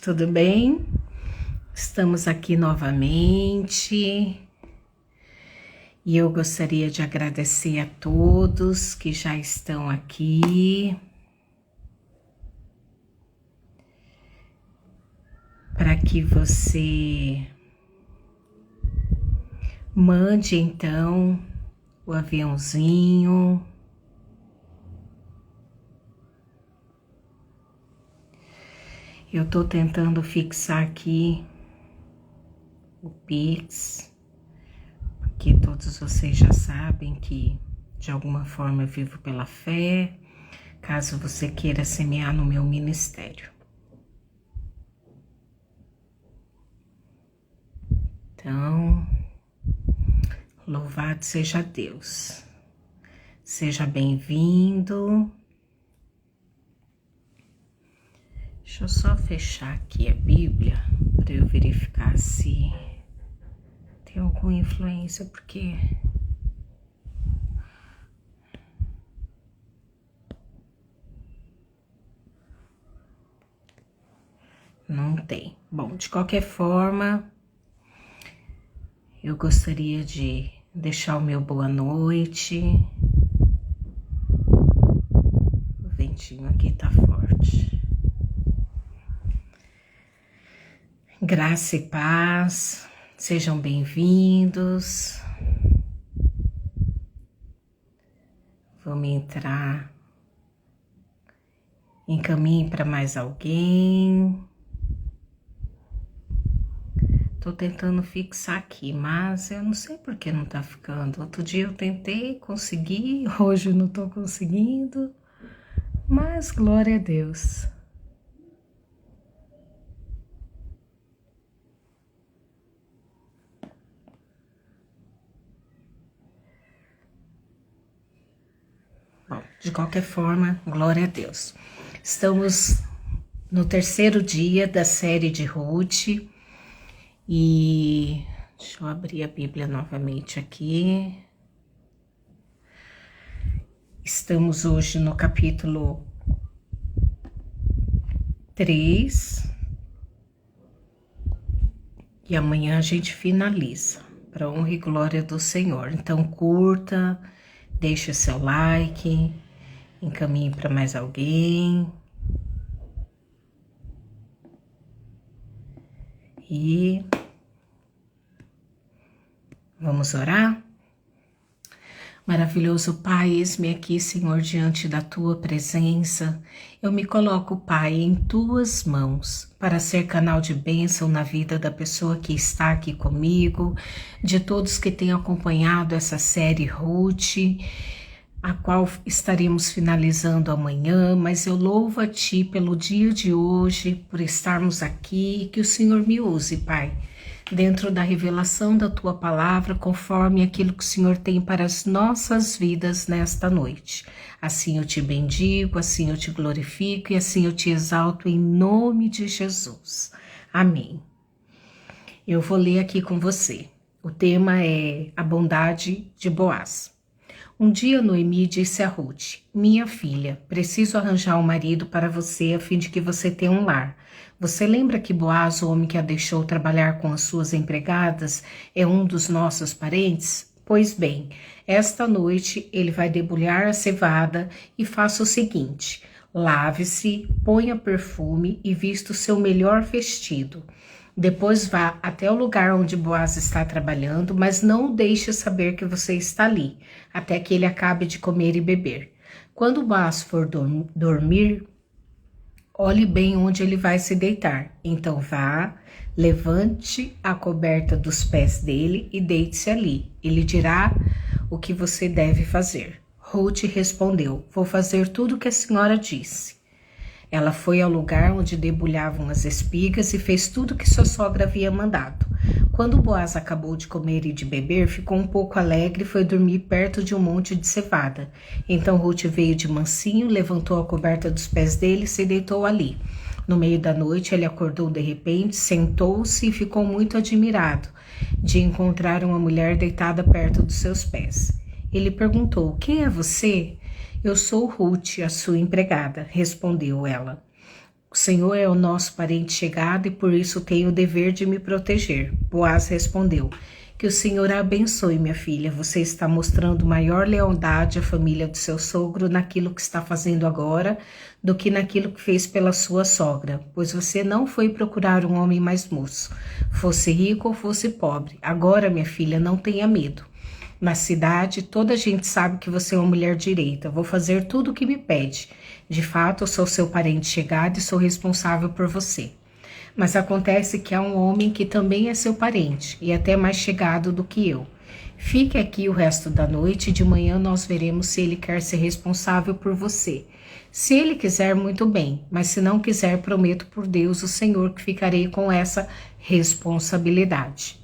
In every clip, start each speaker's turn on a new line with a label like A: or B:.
A: tudo bem? Estamos aqui novamente e eu gostaria de agradecer a todos que já estão aqui para que você mande então o aviãozinho. Eu tô tentando fixar aqui o Pix, porque todos vocês já sabem que de alguma forma eu vivo pela fé, caso você queira semear no meu ministério. Então, louvado seja Deus. Seja bem-vindo. Deixa eu só fechar aqui a Bíblia para eu verificar se tem alguma influência, porque não tem. Bom, de qualquer forma, eu gostaria de deixar o meu boa noite. O ventinho aqui tá forte. Graça e paz, sejam bem-vindos. Vamos entrar. Encaminhe para mais alguém. Tô tentando fixar aqui, mas eu não sei por que não tá ficando. Outro dia eu tentei, consegui, hoje eu não tô conseguindo, mas glória a Deus. Bom, de qualquer forma, glória a Deus. Estamos no terceiro dia da série de Ruth e deixa eu abrir a Bíblia novamente aqui. Estamos hoje no capítulo 3 e amanhã a gente finaliza, para honra e glória do Senhor. Então curta, deixe seu like, encaminhe para mais alguém. E vamos orar? Maravilhoso Pai, eis-me aqui, Senhor, diante da Tua presença. Eu me coloco, Pai, em Tuas mãos, para ser canal de bênção na vida da pessoa que está aqui comigo, de todos que têm acompanhado essa série Ruth, a qual estaremos finalizando amanhã, mas eu louvo a Ti pelo dia de hoje, por estarmos aqui, que o Senhor me use, Pai, dentro da revelação da Tua palavra, conforme aquilo que o Senhor tem para as nossas vidas nesta noite. Assim eu Te bendigo, assim eu Te glorifico e assim eu Te exalto em nome de Jesus. Amém. Eu vou ler aqui com você. O tema é a bondade de Boaz. Um dia Noemi disse a Ruth: minha filha, preciso arranjar um marido para você a fim de que você tenha um lar. Você lembra que Boaz, o homem que a deixou trabalhar com as suas empregadas, é um dos nossos parentes? Pois bem, esta noite ele vai debulhar a cevada e faça o seguinte: lave-se, ponha perfume e vista o seu melhor vestido. Depois vá até o lugar onde Boaz está trabalhando, mas não o deixe saber que você está ali, até que ele acabe de comer e beber. Quando Boaz for dormir, olhe bem onde ele vai se deitar. Então vá, levante a coberta dos pés dele e deite-se ali. Ele dirá o que você deve fazer. Ruth respondeu: vou fazer tudo o que a senhora disse. Ela foi ao lugar onde debulhavam as espigas e fez tudo o que sua sogra havia mandado. Quando Boaz acabou de comer e de beber, ficou um pouco alegre e foi dormir perto de um monte de cevada. Então Ruth veio de mansinho, levantou a coberta dos pés dele e se deitou ali. No meio da noite, ele acordou de repente, sentou-se e ficou muito admirado de encontrar uma mulher deitada perto dos seus pés. Ele perguntou: quem é você? Eu sou Ruth, a sua empregada, respondeu ela. O Senhor é o nosso parente chegado e por isso tem o dever de me proteger. Boaz respondeu: que o Senhor a abençoe, minha filha. Você está mostrando maior lealdade à família do seu sogro naquilo que está fazendo agora do que naquilo que fez pela sua sogra, pois você não foi procurar um homem mais moço, fosse rico ou fosse pobre. Agora, minha filha, não tenha medo. Na cidade, toda a gente sabe que você é uma mulher direita. Vou fazer tudo o que me pede. De fato, eu sou seu parente chegado e sou responsável por você. Mas acontece que há um homem que também é seu parente e até mais chegado do que eu. Fique aqui o resto da noite e de manhã nós veremos se ele quer ser responsável por você. Se ele quiser, muito bem, mas se não quiser, prometo por Deus, o Senhor, que ficarei com essa responsabilidade.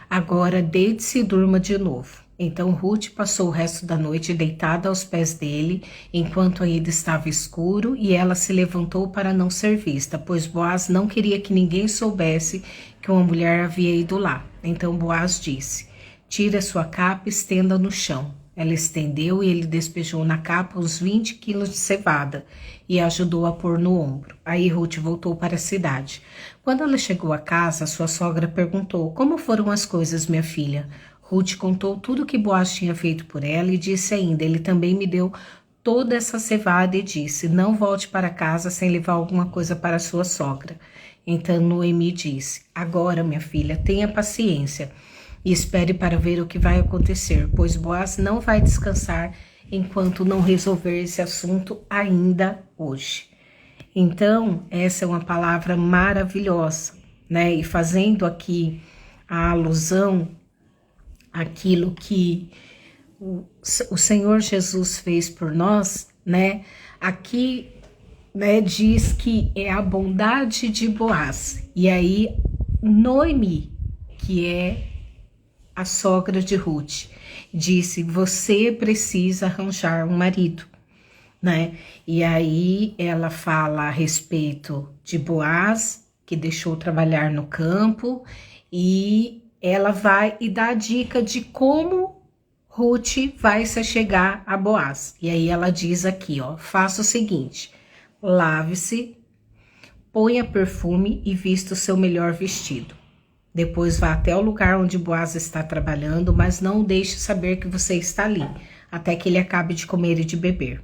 A: Agora deite-se e durma de novo. Então Ruth passou o resto da noite deitada aos pés dele, enquanto ainda estava escuro, e ela se levantou para não ser vista, pois Boaz não queria que ninguém soubesse que uma mulher havia ido lá. Então Boaz disse: tire a sua capa e estenda no chão. Ela estendeu e ele despejou na capa uns 20 quilos de cevada e a ajudou a pôr no ombro. Aí Ruth voltou para a cidade. Quando ela chegou à casa, sua sogra perguntou: como foram as coisas, minha filha? Ruth contou tudo o que Boaz tinha feito por ela e disse ainda: ele também me deu toda essa cevada e disse: não volte para casa sem levar alguma coisa para sua sogra. Então Noemi disse: agora, minha filha, tenha paciência e espere para ver o que vai acontecer, pois Boaz não vai descansar enquanto não resolver esse assunto ainda hoje. Então, essa é uma palavra maravilhosa, né? E fazendo aqui a alusão àquilo que o Senhor Jesus fez por nós, né? Aqui, né, diz que é a bondade de Boaz. E aí, Noemi, que é a sogra de Ruth, disse: você precisa arranjar um marido, né? E aí ela fala a respeito de Boaz, que deixou trabalhar no campo, e ela vai e dá a dica de como Ruth vai se chegar a Boaz. E aí ela diz aqui, ó: faça o seguinte, lave-se, ponha perfume e vista o seu melhor vestido. Depois vá até o lugar onde Boaz está trabalhando, mas não o deixe saber que você está ali, até que ele acabe de comer e de beber.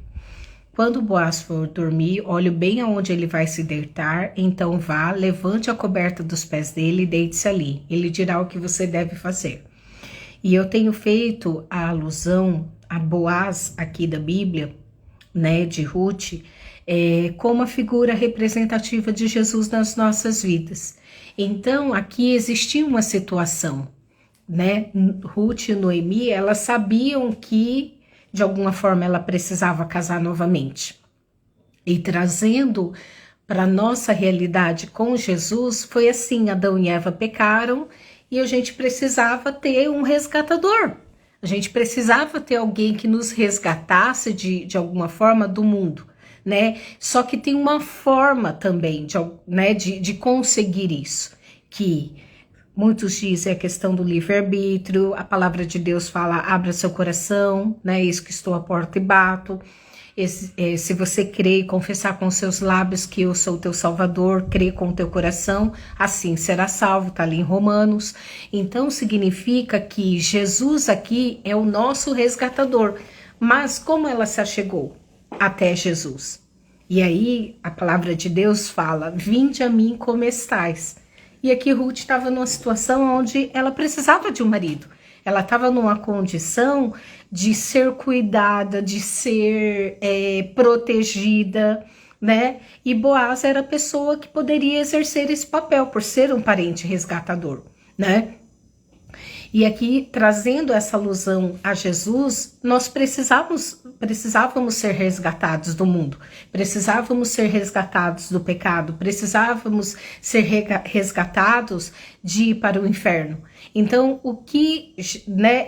A: Quando Boaz for dormir, olhe bem aonde ele vai se deitar, então vá, levante a coberta dos pés dele e deite-se ali. Ele dirá o que você deve fazer. E eu tenho feito a alusão a Boaz aqui da Bíblia, né, de Ruth, como a figura representativa de Jesus nas nossas vidas. Então, aqui existia uma situação, né? Ruth e Noemi, elas sabiam que, de alguma forma, ela precisava casar novamente. E trazendo para a nossa realidade com Jesus, foi assim: Adão e Eva pecaram e a gente precisava ter um resgatador. A gente precisava ter alguém que nos resgatasse de alguma forma do mundo, né? Só que tem uma forma também de conseguir isso, que muitos dizem a questão do livre-arbítrio. A palavra de Deus fala: abra seu coração, né? Eis que estou à porta e bato. Se você crer e confessar com seus lábios que eu sou o teu Salvador, crer com o teu coração, assim será salvo, tá ali em Romanos. Então significa que Jesus aqui é o nosso resgatador. Mas como ela se achegou até Jesus? E aí a palavra de Deus fala: vinde a mim como estais. E aqui Ruth estava numa situação onde ela precisava de um marido. Ela estava numa condição de ser cuidada, de ser protegida, né? E Boaz era a pessoa que poderia exercer esse papel por ser um parente resgatador, né? E aqui, trazendo essa alusão a Jesus, nós precisávamos ser resgatados do mundo, precisávamos ser resgatados do pecado, precisávamos ser resgatados de ir para o inferno. Então, o que, né,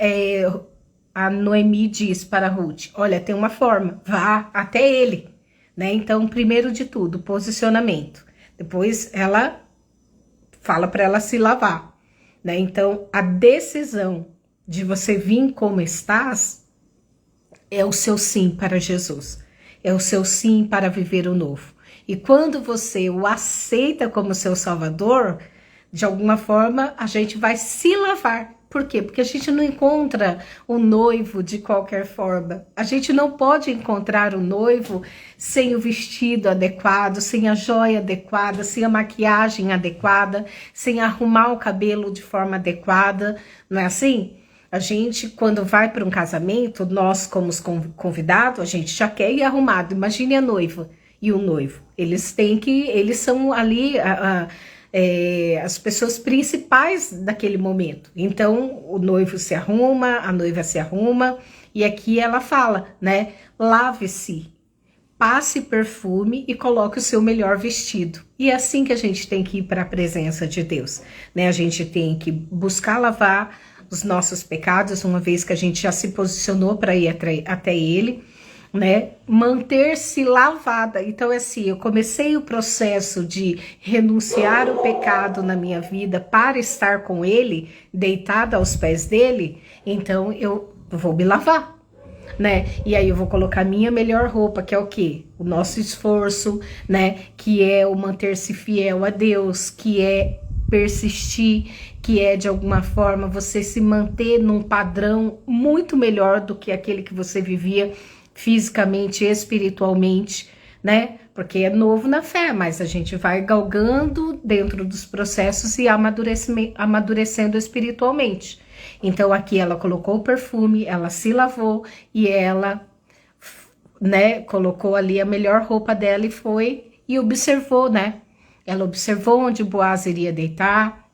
A: a Noemi diz para Ruth: olha, tem uma forma, vá até ele, né? Então, primeiro de tudo, posicionamento. Depois ela fala para ela se lavar. Né? Então, a decisão de você vir como estás é o seu sim para Jesus. É o seu sim para viver o novo. E quando você o aceita como seu Salvador, de alguma forma a gente vai se lavar. Por quê? Porque a gente não encontra o noivo de qualquer forma. A gente não pode encontrar o noivo sem o vestido adequado, sem a joia adequada, sem a maquiagem adequada, sem arrumar o cabelo de forma adequada. Não é assim? A gente, quando vai para um casamento, nós como convidados, a gente já quer ir arrumado. Imagine a noiva e o noivo. Eles são ali as pessoas principais daquele momento. Então, o noivo se arruma, a noiva se arruma, e aqui ela fala, né? Lave-se, passe perfume e coloque o seu melhor vestido. E é assim que a gente tem que ir para a presença de Deus, né? A gente tem que buscar lavar os nossos pecados, uma vez que a gente já se posicionou para ir até Ele, né? Manter-se lavada. Então, assim, eu comecei o processo de renunciar o pecado na minha vida para estar com Ele, deitada aos pés dele. Então, eu vou me lavar, né? E aí eu vou colocar minha melhor roupa, que é o quê? O nosso esforço, né? Que é o manter-se fiel a Deus, que é persistir, que é de alguma forma você se manter num padrão muito melhor do que aquele que você vivia fisicamente, espiritualmente, né? Porque é novo na fé, mas a gente vai galgando dentro dos processos e amadurecendo espiritualmente. Então aqui ela colocou o perfume, ela se lavou e ela, né, colocou ali a melhor roupa dela e foi e observou, né? Ela observou onde Boaz iria deitar.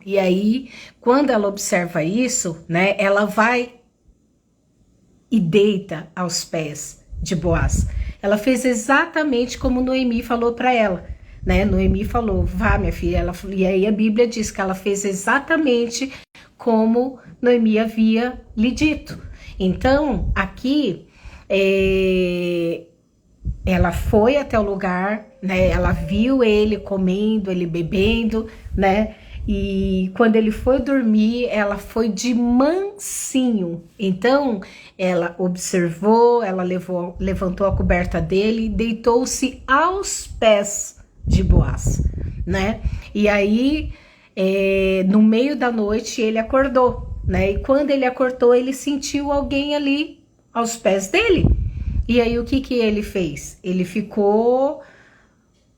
A: E aí, quando ela observa isso, né, ela vai e deita aos pés de Boaz. Ela fez exatamente como Noemi falou para ela, né? Noemi falou, vá minha filha, e aí a Bíblia diz que ela fez exatamente como Noemi havia lhe dito. Então, aqui, ela foi até o lugar, né? Ela viu ele comendo, ele bebendo, né? E quando ele foi dormir, ela foi de mansinho. Então, ela observou, ela levantou a coberta dele e deitou-se aos pés de Boaz, né? E aí, no meio da noite, ele acordou, né? E quando ele acordou, ele sentiu alguém ali aos pés dele. E aí, o que ele fez? Ele ficou,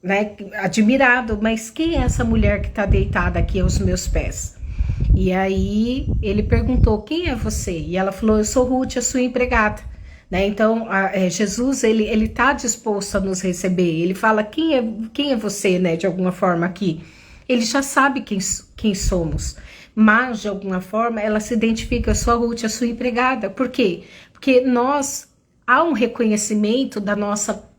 A: né, admirado, mas quem é essa mulher que está deitada aqui aos meus pés? E aí ele perguntou, quem é você? E ela falou, eu sou Ruth, a sua empregada, né? Então Jesus, ele tá disposto a nos receber. Ele fala, quem é você, né, de alguma forma aqui? Ele já sabe quem somos, mas de alguma forma ela se identifica, eu sou a Ruth, a sua empregada. Por quê? Porque há um reconhecimento da nossa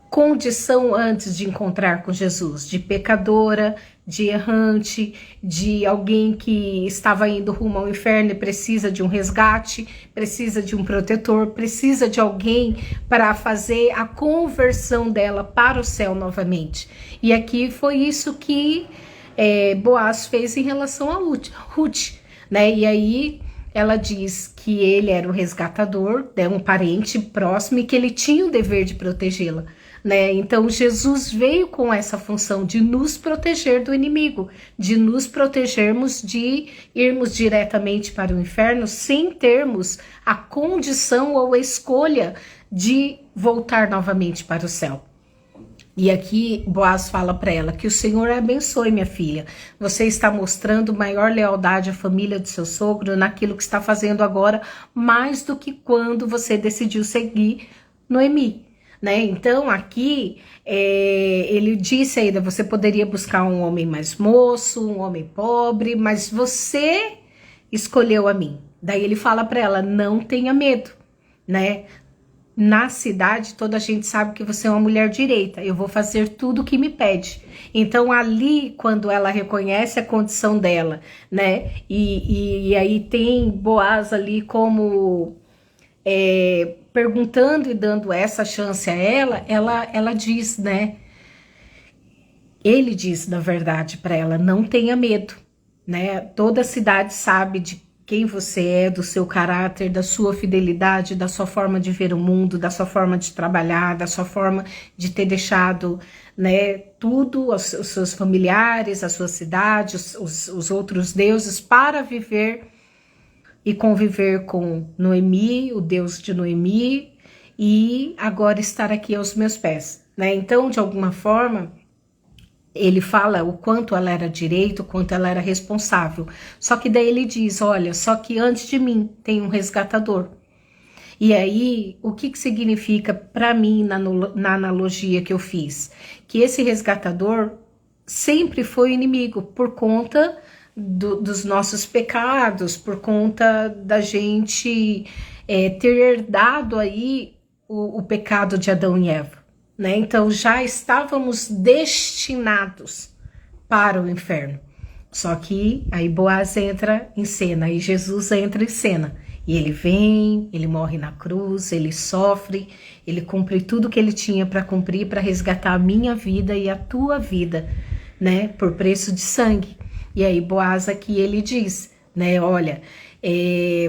A: condição antes de encontrar com Jesus, de pecadora, de errante, de alguém que estava indo rumo ao inferno e precisa de um resgate, precisa de um protetor, precisa de alguém para fazer a conversão dela para o céu novamente. E aqui foi isso que Boaz fez em relação a Ruth, né? E aí ela diz que ele era um resgatador, né, um parente próximo, e que ele tinha o dever de protegê-la, né? Então Jesus veio com essa função de nos proteger do inimigo, de nos protegermos de irmos diretamente para o inferno sem termos a condição ou a escolha de voltar novamente para o céu. E aqui Boaz fala para ela que o Senhor a abençoe, minha filha. Você está mostrando maior lealdade à família do seu sogro naquilo que está fazendo agora, mais do que quando você decidiu seguir Noemi, né? Então aqui ele disse ainda, você poderia buscar um homem mais moço, um homem pobre, mas você escolheu a mim. Daí ele fala para ela, não tenha medo, né? Na cidade, toda a gente sabe que você é uma mulher direita. Eu vou fazer tudo o que me pede. Então, ali, quando ela reconhece a condição dela, né? E aí tem Boaz ali como perguntando e dando essa chance a ela diz, né? Ele diz, na verdade, para ela, não tenha medo, né? Toda a cidade sabe quem você é, do seu caráter, da sua fidelidade, da sua forma de ver o mundo, da sua forma de trabalhar, da sua forma de ter deixado, né, tudo, os seus familiares, a sua cidade, os outros deuses, para viver e conviver com Noemi, o Deus de Noemi, e agora estar aqui aos meus pés, né? Então, de alguma forma, ele fala o quanto ela era direito, o quanto ela era responsável. Só que daí ele diz, olha, só que antes de mim tem um resgatador. E aí, o que significa para mim na analogia que eu fiz? Que esse resgatador sempre foi inimigo por conta dos nossos pecados, por conta da gente ter herdado aí o pecado de Adão e Eva, né? Então já estávamos destinados para o inferno. Só que aí Boaz entra em cena, aí Jesus entra em cena. E ele vem, ele morre na cruz, ele sofre, ele cumpre tudo que ele tinha para cumprir, para resgatar a minha vida e a tua vida, né? Por preço de sangue. E aí Boaz aqui ele diz, né? Olha,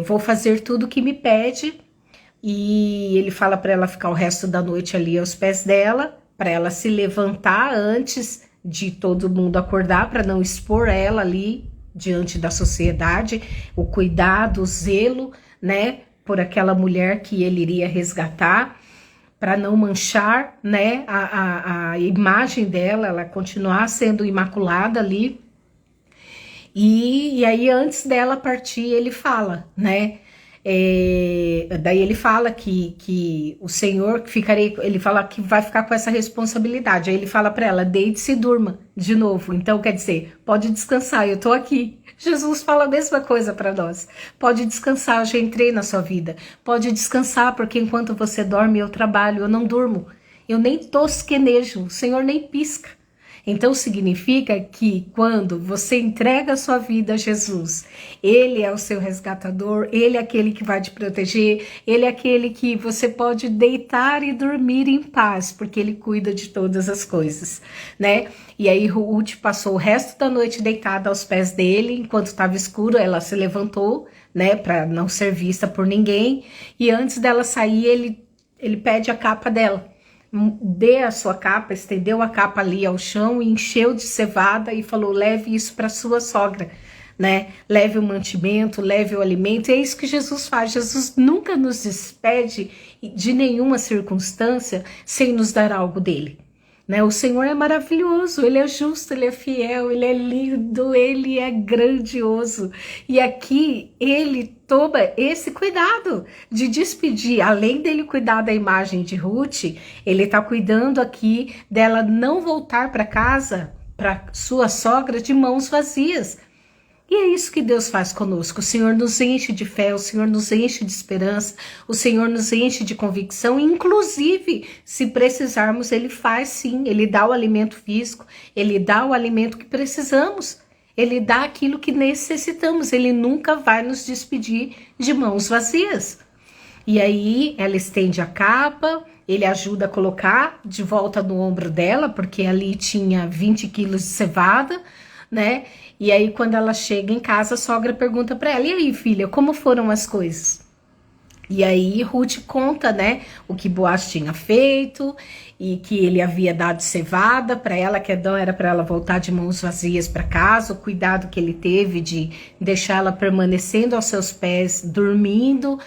A: vou fazer tudo que me pede. E ele fala para ela ficar o resto da noite ali aos pés dela, para ela se levantar antes de todo mundo acordar, para não expor ela ali diante da sociedade, o cuidado, o zelo, né, por aquela mulher que ele iria resgatar, para não manchar, né, a imagem dela, ela continuar sendo imaculada ali. E aí antes dela partir ele fala, né, daí ele fala que o Senhor ele fala que vai ficar com essa responsabilidade. Aí ele fala para ela, deite-se e durma de novo. Então quer dizer, pode descansar, eu tô aqui. Jesus fala a mesma coisa para nós. Pode descansar, eu já entrei na sua vida. Pode descansar, porque enquanto você dorme eu trabalho, eu não durmo. Eu nem tosquenejo, o Senhor nem pisca. Então significa que quando você entrega a sua vida a Jesus, Ele é o seu resgatador, Ele é aquele que vai te proteger, Ele é aquele que você pode deitar e dormir em paz, porque Ele cuida de todas as coisas, né? E aí Ruth passou o resto da noite deitada aos pés dele, enquanto estava escuro, ela se levantou, né, para não ser vista por ninguém, e antes dela sair, ele pede a capa dela. Dê a sua capa, estendeu a capa ali ao chão e encheu de cevada e falou, leve isso para sua sogra, né? Leve o mantimento, leve o alimento. E é isso que Jesus faz. Jesus nunca nos despede de nenhuma circunstância sem nos dar algo dele, né? O Senhor é maravilhoso, Ele é justo, Ele é fiel, Ele é lindo, Ele é grandioso. E aqui Ele toma esse cuidado de despedir, além dele cuidar da imagem de Ruth, Ele está cuidando aqui dela não voltar para casa, para sua sogra, de mãos vazias. E é isso que Deus faz conosco. O Senhor nos enche de fé, o Senhor nos enche de esperança, o Senhor nos enche de convicção, inclusive, se precisarmos, Ele faz sim, Ele dá o alimento físico, Ele dá o alimento que precisamos, Ele dá aquilo que necessitamos, Ele nunca vai nos despedir de mãos vazias. E aí ela estende a capa, ele ajuda a colocar de volta no ombro dela, porque ali tinha 20 quilos de cevada, né? E aí quando ela chega em casa, a sogra pergunta para ela, e aí filha, como foram as coisas? E aí Ruth conta, né, o que Boaz tinha feito e que ele havia dado cevada para ela, que não era para ela voltar de mãos vazias para casa, o cuidado que ele teve de deixá-la permanecendo aos seus pés, dormindo,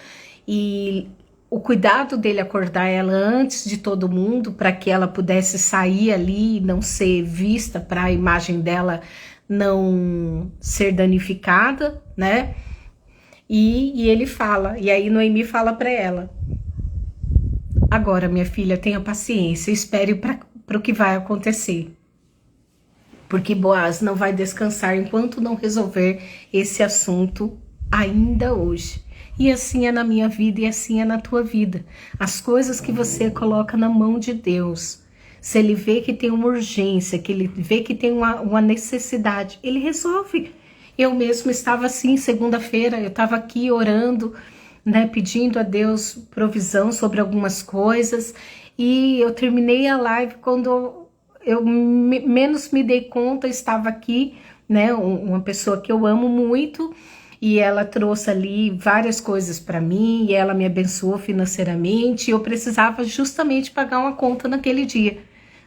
A: e o cuidado dele acordar ela antes de todo mundo para que ela pudesse sair ali e não ser vista, para a imagem dela não ser danificada, né? E ele fala, e aí Noemi fala para ela, agora minha filha, tenha paciência, espere para o que vai acontecer, porque Boaz não vai descansar enquanto não resolver esse assunto ainda hoje. E assim é na minha vida e assim é na tua vida. As coisas que você coloca na mão de Deus, se Ele vê que tem uma urgência, que Ele vê que tem uma necessidade, Ele resolve. Eu mesmo estava assim, segunda-feira, eu estava aqui orando, né, pedindo a Deus provisão sobre algumas coisas, e eu terminei a live quando eu menos me dei conta, estava aqui, né, uma pessoa que eu amo muito, e ela trouxe ali várias coisas para mim, e ela me abençoou financeiramente, e eu precisava justamente pagar uma conta naquele dia,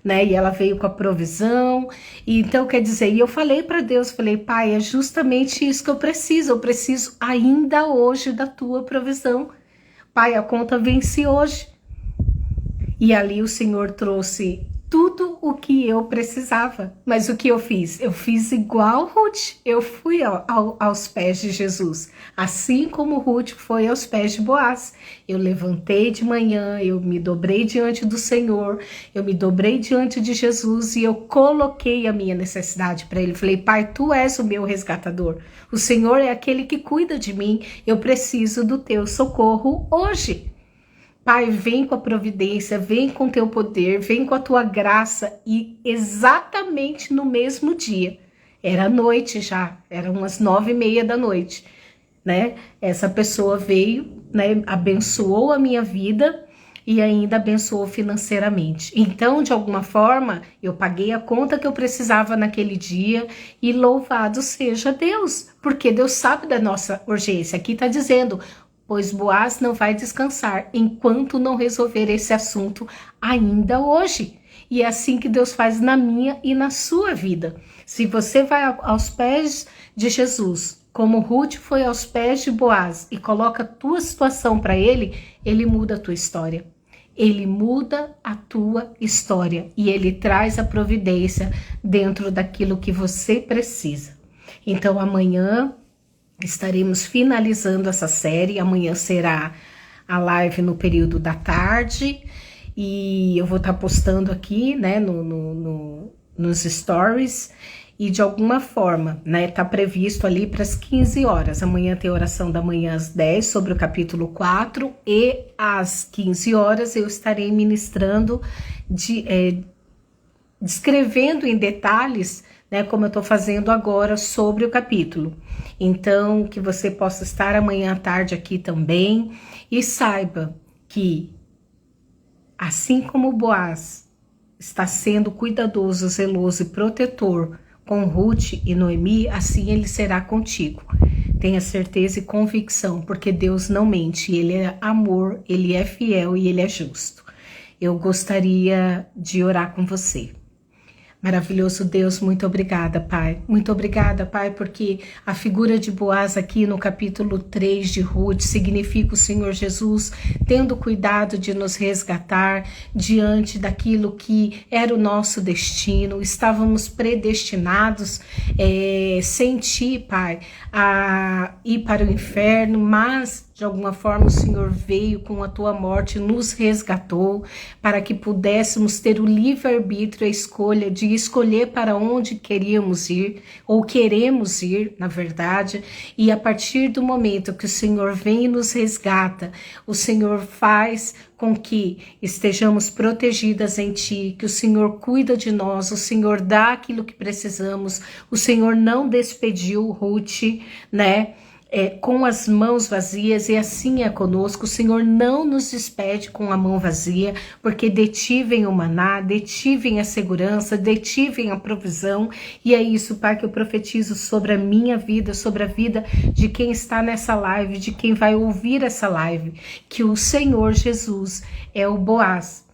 A: né? E ela veio com a provisão, e então quer dizer, e eu falei para Deus, falei, Pai, é justamente isso que eu preciso ainda hoje da tua provisão. Pai, a conta vence hoje. E ali o Senhor trouxe tudo o que eu precisava. Mas o que eu fiz? Eu fiz igual Ruth. Eu fui aos pés de Jesus. Assim como Ruth foi aos pés de Boaz. Eu levantei de manhã, eu me dobrei diante do Senhor, eu me dobrei diante de Jesus e eu coloquei a minha necessidade para Ele. Falei, Pai, Tu és o meu resgatador. O Senhor é aquele que cuida de mim. Eu preciso do Teu socorro hoje. Pai, vem com a providência, vem com teu poder, vem com a tua graça. E exatamente no mesmo dia, era noite já, eram umas 9:30 da noite, né? Essa pessoa veio, né? Abençoou a minha vida e ainda abençoou financeiramente. Então, de alguma forma, eu paguei a conta que eu precisava naquele dia e louvado seja Deus, porque Deus sabe da nossa urgência. Aqui está dizendo, pois Boaz não vai descansar enquanto não resolver esse assunto ainda hoje. E é assim que Deus faz na minha e na sua vida. Se você vai aos pés de Jesus, como Ruth foi aos pés de Boaz e coloca a tua situação para ele, ele muda a tua história. Ele muda a tua história e ele traz a providência dentro daquilo que você precisa. Então amanhã estaremos finalizando essa série. Amanhã será a live no período da tarde e eu vou estar postando aqui, né, nos stories. E de alguma forma, né, tá previsto ali para as 15 horas. Amanhã tem oração da manhã às 10 sobre o capítulo 4 e às 15 horas eu estarei ministrando, descrevendo em detalhes, né, como eu estou fazendo agora sobre o capítulo. Então, que você possa estar amanhã à tarde aqui também e saiba que, assim como Boaz está sendo cuidadoso, zeloso e protetor com Ruth e Noemi, assim ele será contigo. Tenha certeza e convicção, porque Deus não mente, Ele é amor, Ele é fiel e Ele é justo. Eu gostaria de orar com você. Maravilhoso Deus, muito obrigada, Pai. Muito obrigada, Pai, porque a figura de Boaz aqui no capítulo 3 de Ruth significa o Senhor Jesus tendo cuidado de nos resgatar diante daquilo que era o nosso destino. Estávamos predestinados sem Ti, Pai, a ir para o inferno, mas de alguma forma o Senhor veio com a tua morte, nos resgatou para que pudéssemos ter o livre-arbítrio, a escolha de escolher para onde queríamos ir, ou queremos ir, na verdade. E a partir do momento que o Senhor vem e nos resgata, o Senhor faz com que estejamos protegidas em Ti, que o Senhor cuida de nós, o Senhor dá aquilo que precisamos, o Senhor não despediu Ruth, né? Com as mãos vazias, e assim é conosco. O Senhor não nos despede com a mão vazia, porque de Ti vem o maná, de Ti vem a segurança, de Ti vem a provisão, e é isso, Pai, que eu profetizo sobre a minha vida, sobre a vida de quem está nessa live, de quem vai ouvir essa live, que o Senhor Jesus é o Boaz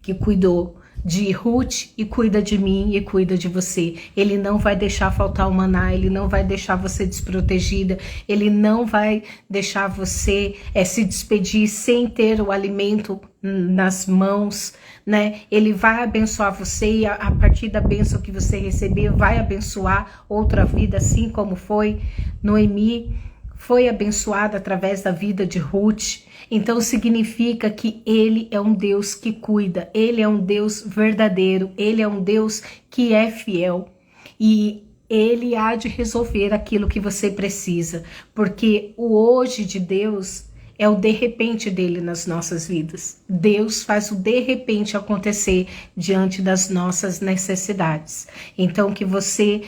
A: que cuidou de Ruth e cuida de mim e cuida de você. Ele não vai deixar faltar o maná, Ele não vai deixar você desprotegida, Ele não vai deixar você se despedir sem ter o alimento nas mãos, né? Ele vai abençoar você e a partir da bênção que você receber, vai abençoar outra vida, assim como foi Noemi, foi abençoada através da vida de Ruth. Então significa que Ele é um Deus que cuida, Ele é um Deus verdadeiro, Ele é um Deus que é fiel e Ele há de resolver aquilo que você precisa, porque o hoje de Deus é o de repente dele nas nossas vidas. Deus faz o de repente acontecer diante das nossas necessidades. Então que você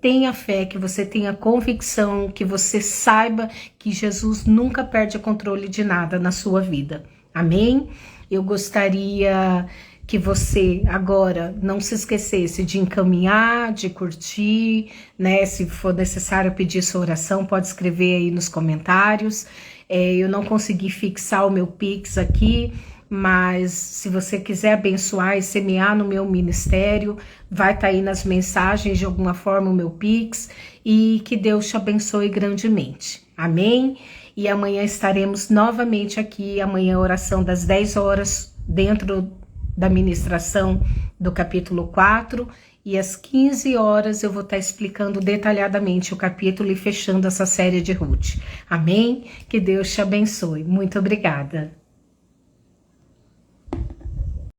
A: tenha fé, que você tenha convicção, que você saiba que Jesus nunca perde o controle de nada na sua vida. Amém? Eu gostaria que você agora não se esquecesse de encaminhar, de curtir, né? Se for necessário pedir sua oração, pode escrever aí nos comentários. Eu não consegui fixar o meu Pix aqui, mas se você quiser abençoar e semear no meu ministério, vai estar aí nas mensagens de alguma forma o meu Pix, e que Deus te abençoe grandemente. Amém? E amanhã estaremos novamente aqui, amanhã oração das 10 horas, dentro da ministração do capítulo 4, e às 15 horas eu vou estar explicando detalhadamente o capítulo e fechando essa série de Ruth. Amém? Que Deus te abençoe. Muito obrigada.